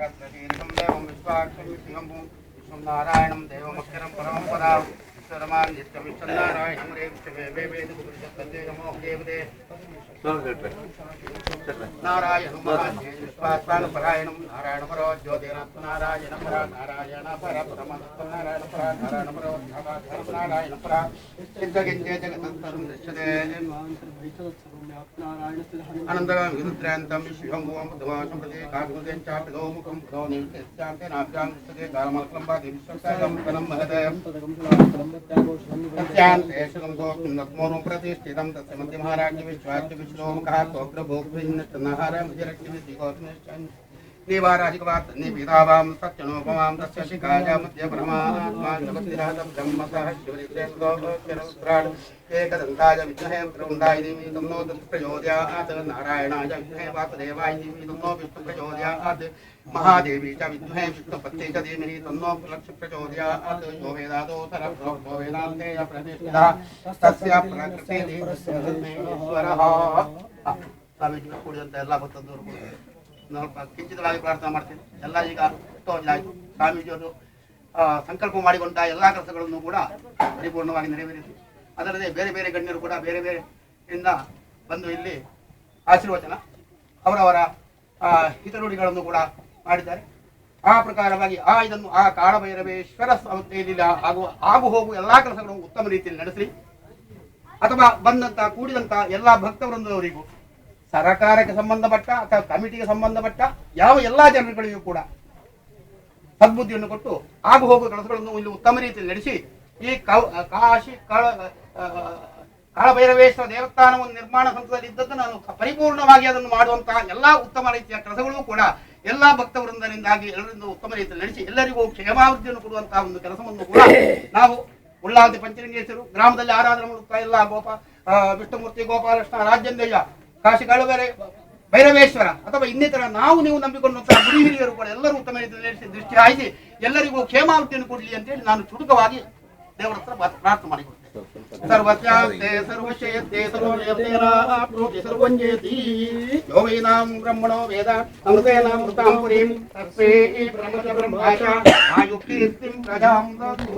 सहस्रशीर्षं देवं विश्वाक्षं सिंहं नारायणं देवमक्षरं परमं पदा विश्वरमान् नित्यं विश्वनारायणं रे विश्वे वेदे नारायणं विश्वात्मानपरायणं नारायणपरो ज्योतिरात्मनारायणपरा नारायणपरा परमनारायणपरा नारायणपरो नारायणपरा सिद्धगिञ्जे जगदन्तरं दृश्यते अनन्तरं विरुद्रान्तं शिवं ओं बुधवासं प्रति काकुदें चापिदो मुखं बुधो नित्यस्यान्ते नाभ्यां दृश्यते कालमलकं वादि विश्वसागं कनं महदयं तस्यान्ते सुगं दोषं नत्मोरुं प्रतिष्ठितं तस्य मध्यमहाराज्य विश्वाच्य विश्वोमुखः स्वग्रभोक्तिन्नहारं विरक्तिविधिगोत्मिश्चन् निवाराधिकवात् निविदावां सत्यनोपमां तस्य शिखाया मध्ये ब्रह्मात्मा जगद्विराजं ब्रह्मसः शिवरित्रेन्द्रोत्राट् एकदन्ताय विद्महे वक्रतुण्डाय धीमहि तन्नो प्रचोदयात् नारायणाय विद्महे वासुदेवाय धीमहि तन्नो विष्णुप्रचोदयात् महादेवी च विद्महे विष्णुपत्नी च धीमहि तन्नो लक्ष्मी प्रचोदयात् यो वेदादो सर्वो वेदान्ते प्रतिष्ठितः तस्य प्रकृतिरीश्वरः ಸ್ವಾಮೀಜಿ ಕೂಡಿದಂತ ಎಲ್ಲ ಭಕ್ತರು ಸ್ವಲ್ಪ ಕಿಂಚಿತವಾಗಿ ಪ್ರಾರ್ಥನೆ ಮಾಡ್ತೀನಿ. ಎಲ್ಲ ಈಗ ಆಯಿತು. ಸ್ವಾಮೀಜಿಯವರು ಸಂಕಲ್ಪ ಮಾಡಿಕೊಂಡ ಎಲ್ಲ ಕೆಲಸಗಳನ್ನು ಕೂಡ ಪರಿಪೂರ್ಣವಾಗಿ ನೆರವೇರಿಸಿ ಅದಲ್ಲದೆ ಬೇರೆ ಬೇರೆ ಗಣ್ಯರು ಕೂಡ ಬೇರೆ ಬೇರೆ ಇಂದ ಬಂದು ಇಲ್ಲಿ ಆಶೀರ್ವಚನ ಅವರವರ ಹಿತನುಡಿಗಳನ್ನು ಕೂಡ ಮಾಡಿದ್ದಾರೆ. ಆ ಪ್ರಕಾರವಾಗಿ ಇದನ್ನು ಆ ಕಾಳಭೈರವೇಶ್ವರ ಸಂಸ್ಥೆಯಲ್ಲಿ ಆಗು ಹೋಗು ಎಲ್ಲ ಕೆಲಸಗಳನ್ನು ಉತ್ತಮ ರೀತಿಯಲ್ಲಿ ನಡೆಸಲಿ. ಅಥವಾ ಬಂದಂತ ಕೂಡಿದಂತ ಎಲ್ಲ ಭಕ್ತವೃಂದವರಿಗೂ ಸರಕಾರಕ್ಕೆ ಸಂಬಂಧಪಟ್ಟ ಅಥವಾ ಕಮಿಟಿಗೆ ಸಂಬಂಧಪಟ್ಟ ಯಾವ ಎಲ್ಲಾ ಜನರುಗಳಿಗೂ ಕೂಡ ಸದ್ಬುದ್ಧಿಯನ್ನು ಕೊಟ್ಟು ಆಗು ಹೋಗುವ ಕೆಲಸಗಳನ್ನು ಇಲ್ಲಿ ಉತ್ತಮ ರೀತಿಯಲ್ಲಿ ನಡೆಸಿ ಈ ಕಾಶಿ ಕಾಳಭೈರವೇಶ್ವರ ದೇವಸ್ಥಾನವನ್ನು ನಿರ್ಮಾಣ ಹಂತದಲ್ಲಿ ಇದ್ದದ್ದು ನಾನು ಪರಿಪೂರ್ಣವಾಗಿ ಅದನ್ನು ಮಾಡುವಂತಹ ಎಲ್ಲಾ ಉತ್ತಮ ರೀತಿಯ ಕೆಲಸಗಳು ಕೂಡ ಎಲ್ಲಾ ಭಕ್ತವೃಂದರಿಂದಾಗಿ ಎಲ್ಲರಿಂದ ಉತ್ತಮ ರೀತಿಯಲ್ಲಿ ನಡೆಸಿ ಎಲ್ಲರಿಗೂ ಕ್ಷೇಮಾಭಿವೃದ್ಧಿಯನ್ನು ಕೊಡುವಂತಹ ಒಂದು ಕೆಲಸವನ್ನು ಕೂಡ ನಾವು ಉಳ್ಳಾಲ್ತಿ ಪಂಚಲಿಂಗೇಶ್ವರು ಗ್ರಾಮದಲ್ಲಿ ಆರಾಧನೆ ಮಾಡುತ್ತಾ ಎಲ್ಲ ವಿಷ್ಣುಮೂರ್ತಿ ಗೋಪಾಲಕೃಷ್ಣ ರಾಜೇಂದ್ರಯ್ಯ ಕಾಶಿ ಭೈರವೇಶ್ವರ ಅಥವಾ ಇನ್ನಿತರ ನೀವು ನಂಬಿಕೊಂಡಂತಹ ಗುರು ಹಿರಿಯರು ಕೂಡ ಎಲ್ಲರೂ ಉತ್ತಮ ರೀತಿಯಲ್ಲಿ ನಡೆಸಿ ದೃಷ್ಟಿ ಹಾಯಿಸಿ ಎಲ್ಲರಿಗೂ ಕ್ಷೇಮಾಭಿವೃದ್ಧಿಯನ್ನು ಕೊಡಲಿ ಅಂತೇಳಿ ನಾನು ಚುರುಕವಾಗಿ ದೇವರ ಹತ್ರ ಪ್ರಾರ್ಥನೆ ಮಾಡಿಕೊಡ್ತೇನೆ. ಸರ್ವತ್ಯಾಸ್ತೆ ಸರ್ವಶಯತೆ ಸರ್ವಜಯತೇನಾಪ್ನೋತಿ ಸರ್ವಂಜಯತಿ ಯೋ ವೈನಾಂ ಬ್ರಹ್ಮಣೋ ವೇದ ಅಮೃತೇನಾಂ ಮೃತಾಂ ಪುರೀಂ ತಸ್ಮೈ ಬ್ರಹ್ಮಚ ಬ್ರಹ್ಮಾಚ ಆಯುಕೀರ್ತಿಂ ಪ್ರಜಾಂ ದತ್ತು.